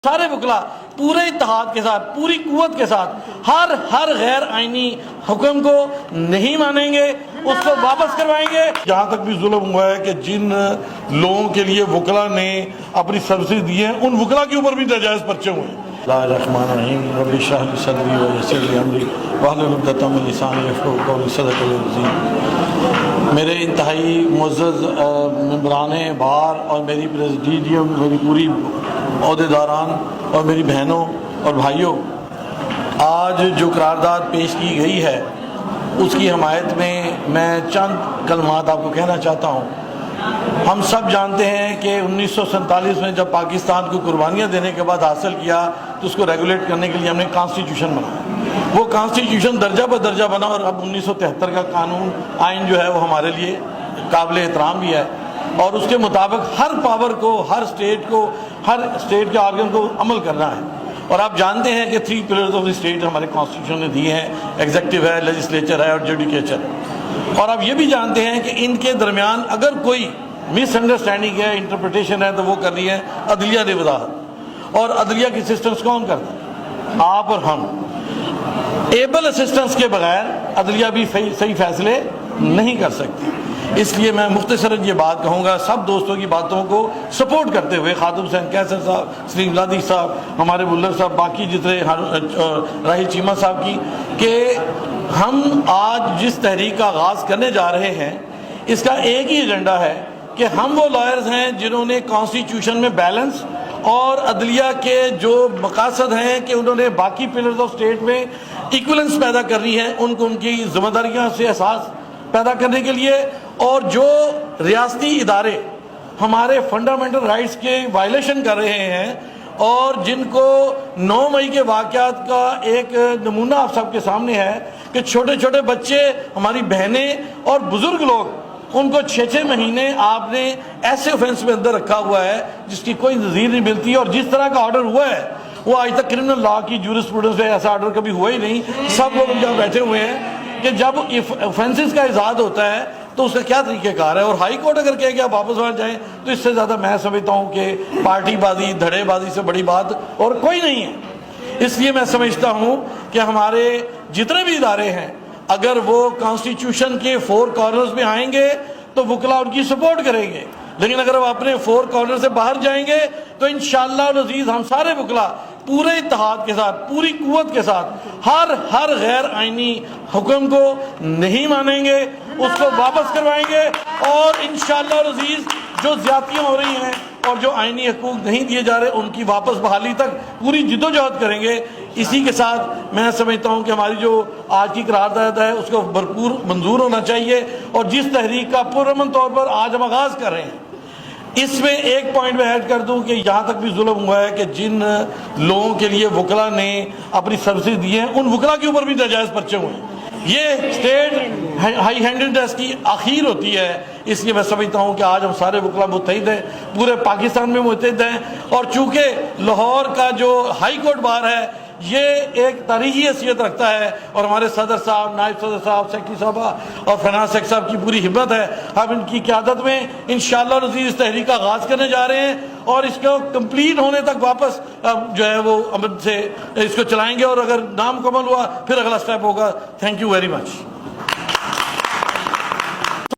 سارے وکلا پورے اتحاد کے ساتھ پوری قوت کے ساتھ ہر غیر آئینی حکم کو نہیں مانیں گے، اس کو واپس کروائیں گے۔ جہاں تک بھی ظلم ہوا ہے کہ جن لوگوں کے لیے وکلا نے اپنی سبسڈی دی ہے ان وکلا کے اوپر بھی ناجائز پرچے ہوئے ہیں۔ اللہ الرحمن الرحیم، رب اشرح لی صدری ویسر لی امری واحلل عقدۃ من لسانی یفقهوا قولی، صدق العظیم۔ میرے انتہائی معزز ممبران بار اور میری پریزیڈیم، میری پوری عہدیداران اور میری بہنوں اور بھائیوں، آج جو قرارداد پیش کی گئی ہے اس کی حمایت میں چند کلمات آپ کو کہنا چاہتا ہوں۔ ہم سب جانتے ہیں کہ 1947 میں جب پاکستان کو قربانیاں دینے کے بعد حاصل کیا تو اس کو ریگولیٹ کرنے کے لیے ہم نے کانسٹیٹیوشن بنایا۔ وہ کانسٹیٹیوشن درجہ بہ درجہ بنا اور اب 1973 کا قانون آئین جو ہے وہ ہمارے لیے قابل احترام بھی ہے، اور اس کے مطابق ہر پاور کو، ہر اسٹیٹ کے آرگن کو عمل کرنا ہے۔ اور آپ جانتے ہیں کہ 3 پلرز آف دی اسٹیٹ ہمارے کانسٹیٹیوشن نے دیے ہیں، ایگزیکٹو ہے، لیجسلیچر ہے اور جوڈیکیچر ہے۔ اور آپ یہ بھی جانتے ہیں کہ ان کے درمیان اگر کوئی مس انڈرسٹینڈنگ ہے، انٹرپریٹیشن ہے، تو وہ کرنی ہے عدلیہ نے وضاحت۔ اور عدلیہ کی اسسٹنس کون کرتا ہے؟ آپ اور ہم۔ ایبل اسسٹنس کے بغیر عدلیہ بھی صحیح فیصلے نہیں کر سکتی۔ اس لیے میں مختصراً یہ بات کہوں گا، سب دوستوں کی باتوں کو سپورٹ کرتے ہوئے، خاتم حسین کیسر صاحب، سلیم لادی صاحب، ہمارے بلر صاحب، باقی جتنے راہیل چیمہ صاحب کی، کہ ہم آج جس تحریک کا آغاز کرنے جا رہے ہیں اس کا ایک ہی ایجنڈا ہے کہ ہم وہ لائرز ہیں جنہوں نے کانسٹیٹیوشن میں بیلنس اور عدلیہ کے جو مقاصد ہیں کہ انہوں نے باقی پلرز آف اسٹیٹ میں ایکولنس پیدا کرنی ہے، ان کو ان کی ذمہ داریاں سے احساس پیدا کرنے کے لیے، اور جو ریاستی ادارے ہمارے فنڈامنٹل رائٹس کے وائلیشن کر رہے ہیں اور جن کو 9 مئی کے واقعات کا ایک نمونہ آپ سب کے سامنے ہے کہ چھوٹے چھوٹے بچے، ہماری بہنیں اور بزرگ لوگ، ان کو 6 مہینے آپ نے ایسے اوفینس میں اندر رکھا ہوا ہے جس کی کوئی نظیر نہیں ملتی، اور جس طرح کا آرڈر ہوا ہے وہ آج تک کرمنل لا کی جورسپروڈنس میں ایسا آرڈر کبھی ہوا ہی نہیں۔ سب لوگ جہاں بیٹھے ہوئے ہیں کہ جب اوفینسز کا اجازت ہوتا ہے تو اس کا کیا طریقہ کار ہے، اور ہائی کورٹ اگر کہے کہ آپ واپس آ جائیں تو اس سے زیادہ میں سمجھتا ہوں کہ پارٹی بازی، دھڑے بازی سے بڑی بات اور کوئی نہیں ہے۔ اس لیے میں سمجھتا ہوں کہ ہمارے جتنے بھی ادارے ہیں اگر وہ کانسٹیٹیوشن کے 4 کارنرز میں آئیں گے تو وکلا ان کی سپورٹ کریں گے، لیکن اگر وہ اپنے 4 کارنر سے باہر جائیں گے تو انشاءاللہ العزیز ہم سارے وکلا پورے اتحاد کے ساتھ پوری قوت کے ساتھ ہر غیر آئینی حکم کو نہیں مانیں گے، اس کو واپس کروائیں گے، اور انشاءاللہ العزیز جو زیادتیاں ہو رہی ہیں اور جو آئینی حقوق نہیں دیے جا رہے ان کی واپس بحالی تک پوری جدوجہد کریں گے۔ اسی کے ساتھ میں سمجھتا ہوں کہ ہماری جو آج کی قرارداد ہے اس کو بھرپور منظور ہونا چاہیے، اور جس تحریک کا پرامن طور پر آج ہم آغاز کر رہے ہیں اس میں ایک پوائنٹ میں ایڈ کر دوں کہ یہاں تک بھی ظلم ہوا ہے کہ جن لوگوں کے لیے وکلا نے اپنی سبسڈی دی ہے ان وکلا کے اوپر بھی ناجائز پرچے ہوئے ہیں۔ یہ اسٹیٹ ہائی ہینڈڈنس کی آخیر ہوتی ہے۔ اس لیے میں سمجھتا ہوں کہ آج ہم سارے وکلا متحد ہیں، پورے پاکستان میں متحد ہیں، اور چونکہ لاہور کا جو ہائی کورٹ بار ہے یہ ایک تاریخی حیثیت رکھتا ہے، اور ہمارے صدر صاحب، نائب صدر صاحب، سیکرٹری صاحبہ اور فنانس سیکرٹری صاحب کی پوری ہمت ہے۔ ہم ان کی قیادت میں انشاءاللہ العزیز اس تحریک کا آغاز کرنے جا رہے ہیں، اور اس کو کمپلیٹ ہونے تک واپس جو ہے وہ عمل سے اس کو چلائیں گے، اور اگر نامکمل ہوا پھر اگلا سٹیپ ہوگا۔ Thank you very much.